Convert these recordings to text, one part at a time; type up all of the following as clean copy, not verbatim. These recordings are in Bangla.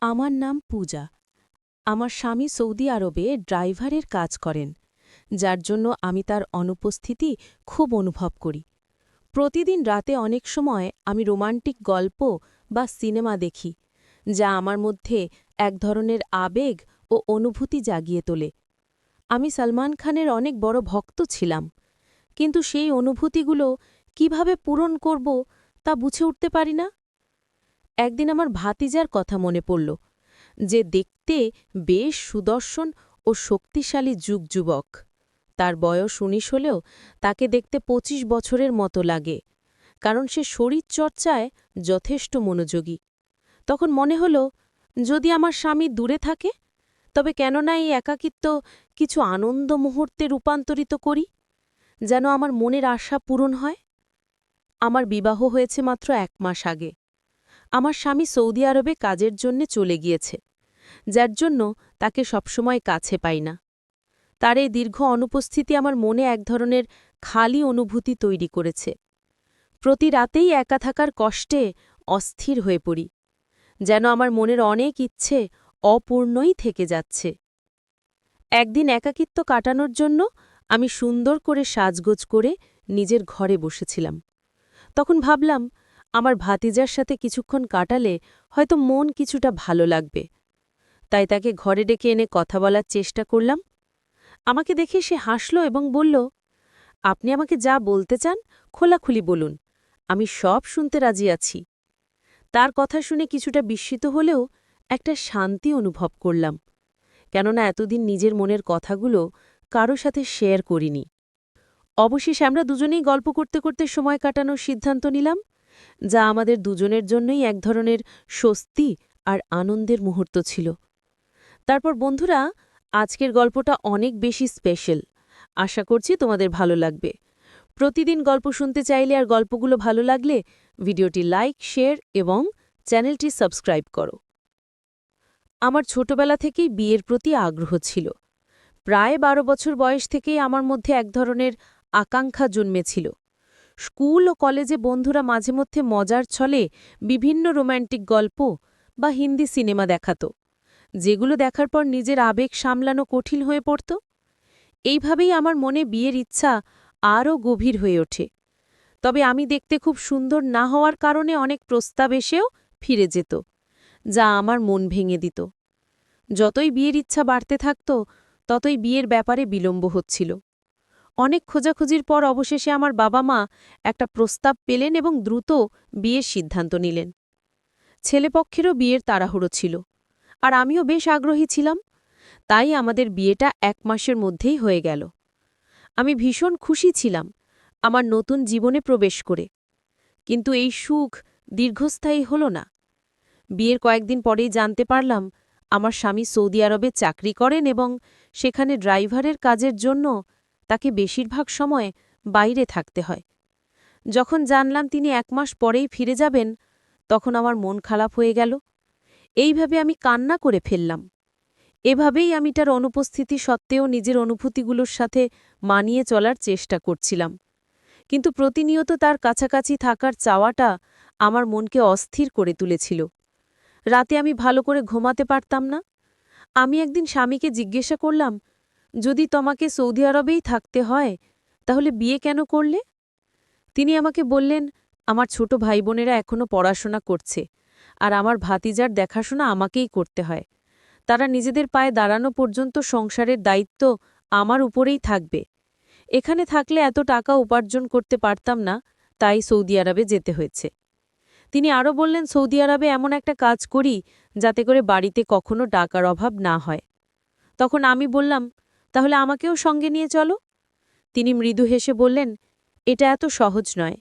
আমার নাম পূজা। আমার স্বামী সৌদি আরবে ড্রাইভারের কাজ করেন, যার জন্য আমি তার অনুপস্থিতি খুব অনুভব করি। প্রতিদিন রাতে অনেক সময় আমি রোমান্টিক গল্প বা সিনেমা দেখি, যা আমার মধ্যে এক ধরনের আবেগ ও অনুভূতি জাগিয়ে তোলে। আমি সলমান খানের অনেক বড় ভক্ত ছিলাম, কিন্তু সেই অনুভূতিগুলো কিভাবে পূরণ করব তা বুঝে উঠতে পারি না। একদিন আমার ভাতিজার কথা মনে পড়ল, যে দেখতে বেশ সুদর্শন ও শক্তিশালী যুবক। তার বয়স ১৯ হলেও তাকে দেখতে ২৫ বছরের মতো লাগে, কারণ সে শরীরচর্চায় যথেষ্ট মনোযোগী। তখন মনে হল, যদি আমার স্বামী দূরে থাকে, তবে কেন না এই একাকিত্ব কিছু আনন্দ মুহূর্তে রূপান্তরিত করি, যেন আমার মনের আশা পূরণ হয়। আমার বিবাহ হয়েছে মাত্র ১ মাস আগে। আমার স্বামী সৌদি আরবে কাজের জন্যে চলে গিয়েছে, যার জন্য তাকে সবসময় কাছে পাই না। তার এই দীর্ঘ অনুপস্থিতি আমার মনে এক ধরনের খালি অনুভূতি তৈরি করেছে। প্রতি রাতেই একা থাকার কষ্টে অস্থির হয়ে পড়ি, যেন আমার মনের অনেক ইচ্ছে অপূর্ণই থেকে যাচ্ছে। একদিন একাকিত্ব কাটানোর জন্য আমি সুন্দর করে সাজগোজ করে নিজের ঘরে বসেছিলাম। তখন ভাবলাম, আমার ভাতিজার সাথে কিছুক্ষণ কাটালে হয়তো মন কিছুটা ভালো লাগবে। তাই তাকে ঘরে ডেকে এনে কথা বলার চেষ্টা করলাম। আমাকে দেখে সে হাসল এবং বলল, আপনি আমাকে যা বলতে চান খোলাখুলি বলুন, আমি সব শুনতে রাজি আছি। তার কথা শুনে কিছুটা বিস্মিত হলেও একটা শান্তি অনুভব করলাম, কেননা এতদিন নিজের মনের কথাগুলো কারো সাথে শেয়ার করিনি। অবশেষে আমরা দুজনেই গল্প করতে করতে সময় কাটানোর সিদ্ধান্ত নিলাম, যা আমাদের দুজনের জন্যই এক ধরনের স্বস্তি আর আনন্দের মুহূর্ত ছিল। তারপর বন্ধুরা, আজকের গল্পটা অনেক বেশি স্পেশাল। আশা করছি তোমাদের ভালো লাগবে। প্রতিদিন গল্প শুনতে চাইলে আর গল্পগুলো ভালো লাগলে ভিডিওটি লাইক, শেয়ার এবং চ্যানেলটি সাবস্ক্রাইব করো। আমার ছোটবেলা থেকেই বিয়ের প্রতি আগ্রহ ছিল। প্রায় ১২ বছর বয়স থেকেই আমার মধ্যে এক ধরনের আকাঙ্ক্ষা জন্মেছিল। স্কুল ও কলেজে বন্ধুরা মাঝে মধ্যে মজার ছলে বিভিন্ন রোম্যান্টিক গল্প বা হিন্দি সিনেমা দেখাত, যেগুলো দেখার পর নিজের আবেগ সামলানো কঠিন হয়ে পড়ত। এইভাবেই আমার মনে বিয়ের ইচ্ছা আরও গভীর হয়ে ওঠে। তবে আমি দেখতে খুব সুন্দর না হওয়ার কারণে অনেক প্রস্তাব এসেও ফিরে যেত, যা আমার মন ভেঙে দিত। যতই বিয়ের ইচ্ছা বাড়তে থাকত, ততই বিয়ের ব্যাপারে বিলম্ব হচ্ছিল। অনেক খোঁজাখুঁজির পর অবশেষে আমার বাবা মা একটা প্রস্তাব পেলেন এবং দ্রুত বিয়ের সিদ্ধান্ত নিলেন। ছেলেপক্ষেরও বিয়ের তাড়াহুড়ো ছিল, আর আমিও বেশ আগ্রহী ছিলাম। তাই আমাদের বিয়েটা ১ মাসের মধ্যেই হয়ে গেল। আমি ভীষণ খুশি ছিলাম আমার নতুন জীবনে প্রবেশ করে। কিন্তু এই সুখ দীর্ঘস্থায়ী হল না। বিয়ের কয়েকদিন পরেই জানতে পারলাম, আমার স্বামী সৌদি আরবে চাকরি করেন এবং সেখানে ড্রাইভারের কাজের জন্য তাকে বেশিরভাগ সময় বাইরে থাকতে হয়। যখন জানলাম তিনি ১ মাস পরেই ফিরে যাবেন, তখন আমার মন খারাপ হয়ে গেল। এইভাবে আমি কান্না করে ফেললাম। এভাবেই আমি তার অনুপস্থিতি সত্ত্বেও নিজের অনুভূতিগুলোর সাথে মানিয়ে চলার চেষ্টা করছিলাম। কিন্তু প্রতিনিয়ত তার কাছাকাছি থাকার চাওয়াটা আমার মনকে অস্থির করে তুলেছিল। রাতে আমি ভালো করে ঘুমাতে পারতাম না। আমি একদিন স্বামীকে জিজ্ঞাসা করলাম, যদি তোমাকে সৌদি আরবেই থাকতে হয়, তাহলে বিয়ে কেন করলে? তিনি আমাকে বললেন, আমার ছোট ভাই বোনেরা এখনও পড়াশোনা করছে, আর আমার ভাতিজার দেখাশোনা আমাকেই করতে হয়। তারা নিজেদের পায়ে দাঁড়ানো পর্যন্ত সংসারের দায়িত্ব আমার উপরেই থাকবে। এখানে থাকলে এত টাকা উপার্জন করতে পারতাম না, তাই সৌদি আরবে যেতে হয়েছে। তিনি আরও বললেন, সৌদি আরবে এমন একটা কাজ করি যাতে করে বাড়িতে কখনো টাকার অভাব না হয়। তখন আমি বললাম, তাহলে আমাকেও সঙ্গে নিয়ে চলো। তিনি মৃদু হেসে বললেন, এটা এত সহজ নয়।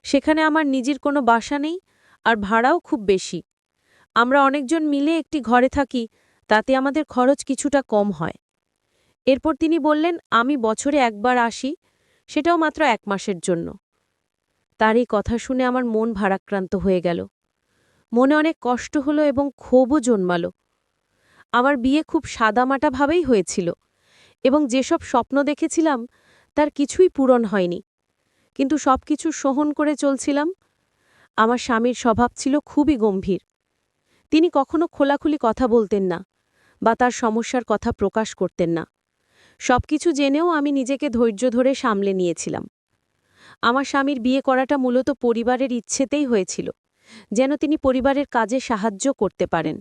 সেখানে আমার নিজের কোনো বাসা নেই, আর ভাড়াও খুব বেশি। আমরা অনেকজন মিলে একটি ঘরে থাকি, তাতে আমাদের খরচ কিছুটা কম হয়। এরপর তিনি বললেন, আমি বছরে একবার আসি, সেটাও মাত্র ১ মাসের জন্য। তার এই কথা শুনে আমার মন ভারাক্রান্ত হয়ে গেল। মনে অনেক কষ্ট হলো এবং ক্ষোভও জন্মাল। আমার বিয়ে খুব সাদামাটাভাবেই হয়েছিল এবং যেসব স্বপ্ন দেখেছিলাম তার কিছুই পূরণ হয়নি। কিন্তু সবকিছু সহন করে চলছিলাম। আমার স্বামীর স্বভাব ছিল খুবই গম্ভীর। তিনি কখনো খোলাখুলি কথা বলতেন না বা তার সমস্যার কথা প্রকাশ করতেন না। সবকিছু জেনেও আমি নিজেকে ধৈর্য ধরে সামলে নিয়েছিলাম। আমার স্বামীর বিয়ে করাটা মূলত পরিবারের ইচ্ছেতেই হয়েছিল, যেন তিনি পরিবারের কাজে সাহায্য করতে পারেন।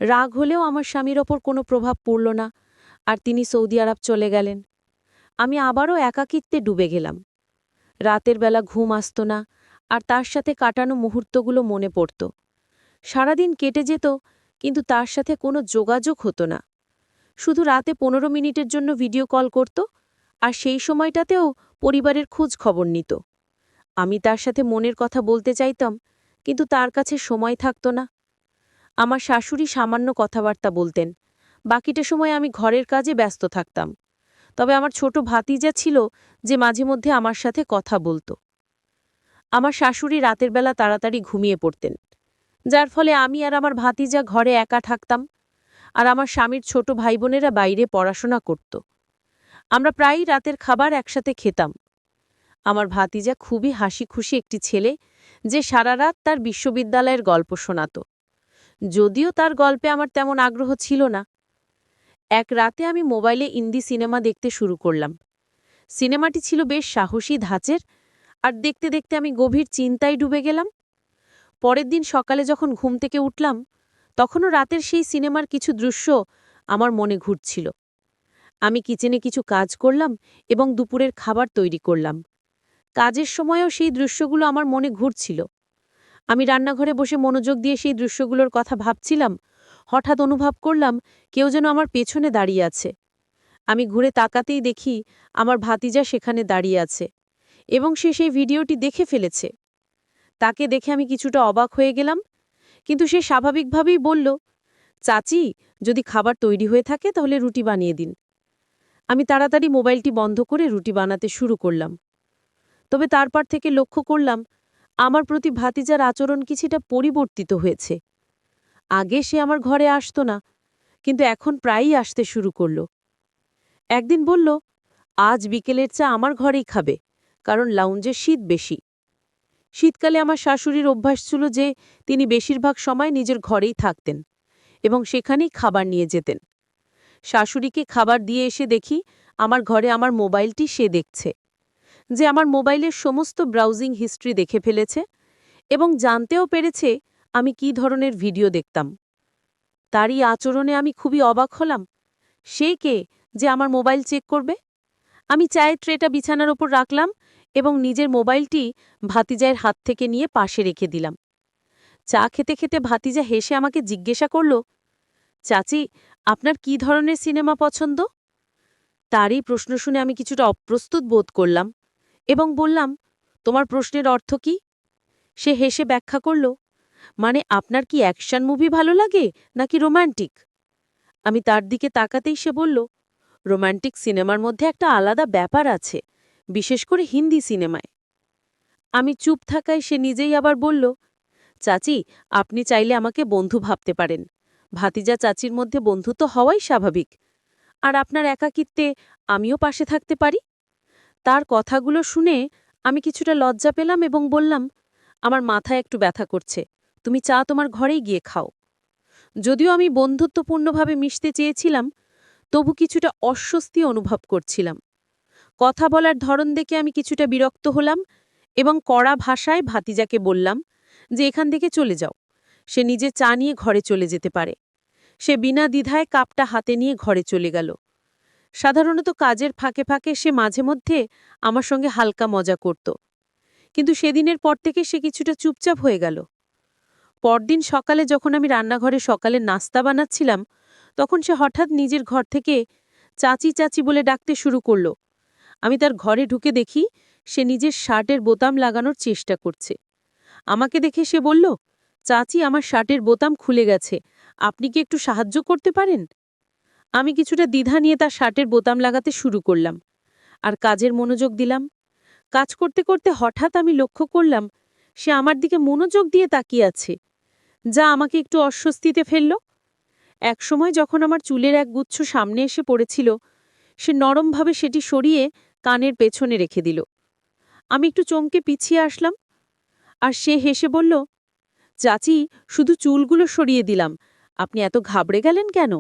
রাগ হলেও আমার স্বামীর ওপর কোনো প্রভাব পড়ল না, আর তিনি সৌদি আরব চলে গেলেন। আমি আবারও একাকিত্বে ডুবে গেলাম। রাতের বেলা ঘুম আসত না, আর তার সাথে কাটানো মুহূর্তগুলো মনে পড়ত। সারাদিন কেটে যেত, কিন্তু তার সাথে কোনো যোগাযোগ হতো না। শুধু রাতে 15 মিনিটের জন্য ভিডিও কল করত, আর সেই সময়টাতেও পরিবারের খোঁজ খবর নিত। আমি তার সাথে মনের কথা বলতে চাইতাম, কিন্তু তার কাছে সময় থাকত না। আমার শাশুড়ি সামান্য কথাবার্তা বলতেন, বাকিটা সময় আমি ঘরের কাজে ব্যস্ত থাকতাম। তবে আমার ছোট ভাতিজা ছিল, যে মাঝে মধ্যে আমার সাথে কথা বলত। আমার শাশুড়ি রাতের বেলা তাড়াতাড়ি ঘুমিয়ে পড়তেন, যার ফলে আমি আর আমার ভাতিজা ঘরে একা থাকতাম, আর আমার স্বামীর ছোট ভাইবোনেরা বাইরে পড়াশোনা করত। আমরা প্রায়ই রাতের খাবার একসাথে খেতাম। আমার ভাতিজা খুবই হাসিখুশি একটি ছেলে, যে সারা রাত তার বিশ্ববিদ্যালয়ের গল্প শোনাত। যদিও তার গল্পে আমার তেমন আগ্রহ ছিল না। এক রাতে আমি মোবাইলে হিন্দি সিনেমা দেখতে শুরু করলাম। সিনেমাটি ছিল বেশ সাহসী ধাঁচের, আর দেখতে দেখতে আমি গভীর চিন্তায় ডুবে গেলাম। পরের দিন সকালে যখন ঘুম থেকে উঠলাম, তখনও রাতের সেই সিনেমার কিছু দৃশ্য আমার মনে ঘুরছিল। আমি কিচেনে কিছু কাজ করলাম এবং দুপুরের খাবার তৈরি করলাম। কাজের সময়ও সেই দৃশ্যগুলো আমার মনে ঘুরছিল। আমি রান্নাঘরে বসে মনোযোগ দিয়ে সেই দৃশ্যগুলোর কথা ভাবছিলাম। হঠাৎ অনুভব করলাম কেউ যেন আমার পেছনে দাঁড়িয়ে আছে। আমি ঘুরে তাকাতেই দেখি আমার ভাতিজা সেখানে দাঁড়িয়ে আছে, এবং সে সেই ভিডিওটি দেখে ফেলেছে। তাকে দেখে আমি কিছুটা অবাক হয়ে গেলাম, কিন্তু সে স্বাভাবিকভাবেই বলল, চাচি, যদি খাবার তৈরি হয়ে থাকে তাহলে রুটি বানিয়ে দিন। আমি তাড়াতাড়ি মোবাইলটি বন্ধ করে রুটি বানাতে শুরু করলাম। তবে তারপর থেকে লক্ষ্য করলাম আমার প্রতি ভাতিজার আচরণ কিছুটা পরিবর্তিত হয়েছে। আগে সে আমার ঘরে আসতো না, কিন্তু এখন প্রায়ই আসতে শুরু করল। একদিন বলল, আজ বিকেলের চা আমার ঘরেই খাবে, কারণ লাউঞ্জে শীত বেশি। শীতকালে আমার শাশুড়ির অভ্যাস ছিল যে তিনি বেশিরভাগ সময় নিজের ঘরেই থাকতেন এবং সেখানেই খাবার নিয়ে যেতেন। শাশুড়িকে খাবার দিয়ে এসে দেখি আমার ঘরে আমার মোবাইলটি সে দেখছে, যে আমার মোবাইলের সমস্ত ব্রাউজিং হিস্ট্রি দেখে ফেলেছে এবং জানতেও পেরেছে আমি কী ধরনের ভিডিও দেখতাম। তারই আচরণে আমি খুবই অবাক হলাম। সে কে, যে আমার মোবাইল চেক করবে? আমি চায়ের ট্রেটা বিছানার ওপর রাখলাম এবং নিজের মোবাইলটি ভাতিজার হাত থেকে নিয়ে পাশে রেখে দিলাম। চা খেতে খেতে ভাতিজা হেসে আমাকে জিজ্ঞাসা করল, চাচি, আপনার কী ধরনের সিনেমা পছন্দ? তারই প্রশ্ন শুনে আমি কিছুটা অপ্রস্তুত বোধ করলাম এবং বললাম, তোমার প্রশ্নের অর্থ কি? সে হেসে ব্যাখ্যা করল, মানে আপনার কি অ্যাকশন মুভি ভালো লাগে নাকি রোমান্টিক? আমি তার দিকে তাকাতেই সে বলল, রোমান্টিক সিনেমার মধ্যে একটা আলাদা ব্যাপার আছে, বিশেষ করে হিন্দি সিনেমায়। আমি চুপ থাকায় সে নিজেই আবার বলল, চাচি, আপনি চাইলে আমাকে বন্ধু ভাবতে পারেন। ভাতিজা চাচির মধ্যে বন্ধুত্ব হওয়াই স্বাভাবিক, আর আপনার একাকিত্বে আমিও পাশে থাকতে পারি। তার কথাগুলো শুনে আমি কিছুটা লজ্জা পেলাম এবং বললাম, আমার মাথায় একটু ব্যথা করছে, তুমি চা তোমার ঘরেই গিয়ে খাও। যদিও আমি বন্ধুত্বপূর্ণভাবে মিশতে চেয়েছিলাম, তবু কিছুটা অস্বস্তি অনুভব করছিলাম। কথা বলার ধরন দেখে আমি কিছুটা বিরক্ত হলাম এবং কড়া ভাষায় ভাতিজাকে বললাম যে এখান থেকে চলে যাও, সে নিজে চা নিয়ে ঘরে চলে যেতে পারে। সে বিনা দ্বিধায় কাপটা হাতে নিয়ে ঘরে চলে গেল। সাধারণত কাজের ফাঁকে ফাঁকে সে মাঝে মধ্যে আমার সঙ্গে হালকা মজা করত, কিন্তু সেদিনের পর থেকে সে কিছুটা চুপচাপ হয়ে গেল। পরদিন সকালে যখন আমি রান্নাঘরে সকালে নাস্তা বানাচ্ছিলাম, তখন সে হঠাৎ নিজের ঘর থেকে চাচি চাচি বলে ডাকতে শুরু করল। আমি তার ঘরে ঢুকে দেখি সে নিজের শার্টের বোতাম লাগানোর চেষ্টা করছে। আমাকে দেখে সে বলল, চাচি, আমার শার্টের বোতাম খুলে গেছে, আপনি কি একটু সাহায্য করতে পারেন? আমি কিছুটা দ্বিধা নিয়ে তার শার্টের বোতাম লাগাতে শুরু করলাম আর কাজের মনোযোগ দিলাম। কাজ করতে করতে হঠাৎ আমি লক্ষ্য করলাম সে আমার দিকে মনোযোগ দিয়ে তাকিয়ে আছে, যা আমাকে একটু অস্বস্তিতে ফেলল। একসময় যখন আমার চুলের এক গুচ্ছ সামনে এসে পড়েছিল, সে নরমভাবে সেটি সরিয়ে কানের পেছনে রেখে দিল। আমি একটু চমকে পিছিয়ে আসলাম, আর সে হেসে বলল, চাচি, শুধু চুলগুলো সরিয়ে দিলাম, আপনি এত ঘাবড়ে গেলেন কেন?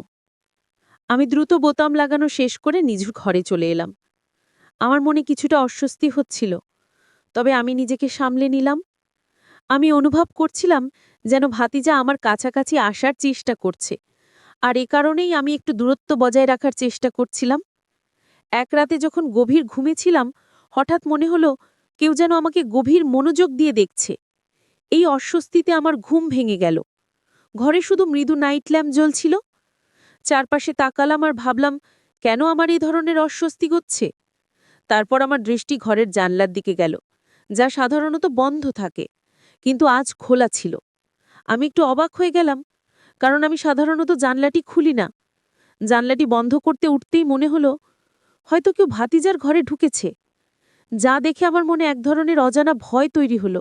আমি দ্রুত বোতাম লাগানো শেষ করে নিজ ঘরে চলে এলাম। আমার মনে কিছুটা অস্বস্তি হচ্ছিল, তবে আমি নিজেকে সামলে নিলাম। আমি অনুভব করছিলাম যেন ভাতিজা আমার কাছাকাছি আসার চেষ্টা করছে, আর এ কারণেই আমি একটু দূরত্ব বজায় রাখার চেষ্টা করছিলাম। এক রাতে যখন গভীর ঘুমেছিলাম, হঠাৎ মনে হলো কেউ যেন আমাকে গভীর মনোযোগ দিয়ে দেখছে। এই অস্বস্তিতে আমার ঘুম ভেঙে গেল। ঘরে শুধু মৃদু নাইট ল্যাম্প জ্বলছিল। চারপাশে তাকালাম আর ভাবলাম, কেন আমার এই ধরনের অস্বস্তি হচ্ছে? তারপর আমার দৃষ্টি ঘরের জানলার দিকে গেল, যা সাধারণত বন্ধ থাকে, কিন্তু আজ খোলা ছিল। আমি একটু অবাক হয়ে গেলাম, কারণ আমি সাধারণত জানলাটি খুলি না। জানলাটি বন্ধ করতে উঠতেই মনে হলো হয়তো কেউ ভাতিজার ঘরে ঢুকেছে। যা দেখে আমার মনে এক ধরনের অজানা ভয় তৈরি হলো।